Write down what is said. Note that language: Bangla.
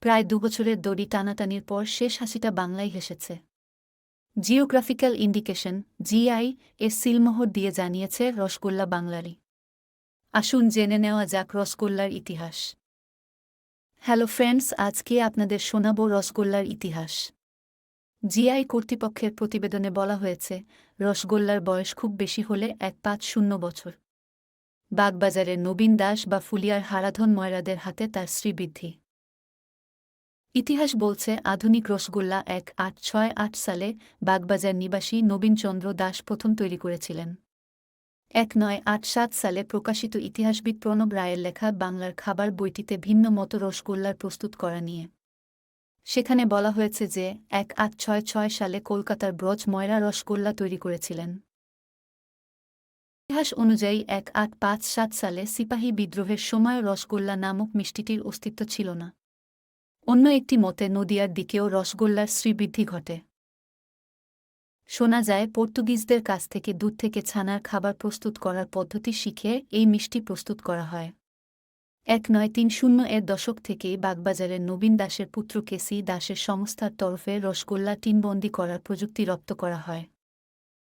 প্রায় ২ বছরের দড়ি টানাটানির পর শেষ হাসিটা বাংলায় হেসেছে। জিওগ্রাফিক্যাল ইন্ডিকেশন জিআই এর সিলমোহর দিয়ে জানিয়েছে রসগোল্লা বাংলারই। আসুন জেনে নেওয়া যাক রসগোল্লার ইতিহাস। হ্যালো ফ্রেন্ডস, আজকে আপনাদের শোনাব রসগোল্লার ইতিহাস। জিআই কর্তৃপক্ষের প্রতিবেদনে বলা হয়েছে, রসগোল্লার বয়স খুব বেশি হলে ১৫০ বছর। বাগবাজারের নবীন দাস বা ফুলিয়ার হারাধন ময়রাদের হাতে তার শ্রীবৃদ্ধি। ইতিহাস বলছে, আধুনিক রসগোল্লা ১৮৬৮ সালে বাগবাজার নিবাসী নবীনচন্দ্র দাস প্রথম তৈরি করেছিলেন। ১৯৮৭ সালে প্রকাশিত ইতিহাসবিদ প্রণব রায়ের লেখা বাংলার খাবার বইটিতে ভিন্ন মতো রসগোল্লার প্রস্তুত করা নিয়ে। সেখানে বলা হয়েছে যে ১৮৬৬ সালে কলকাতার ব্রজ ময়রা রসগোল্লা তৈরি করেছিলেন। ইতিহাস অনুযায়ী ১৮৫৭ সালে সিপাহী বিদ্রোহের সময় রসগোল্লা নামক মিষ্টিটির অস্তিত্ব ছিল না। অন্য একটি মতে নদিয়ার দিকেও রসগোল্লার শ্রীবৃদ্ধি ঘটে। শোনা যায়, পর্তুগিজদের কাছ থেকে দুধ থেকে ছানার খাবার প্রস্তুত করার পদ্ধতি শিখে এই মিষ্টি প্রস্তুত করা হয়। ১৯৩০ এর দশক থেকেই বাগবাজারের নবীন দাসের পুত্র কেসি দাসের সংস্থার তরফে রসগোল্লা টিনবন্দি করার প্রযুক্তি রপ্ত করা হয়।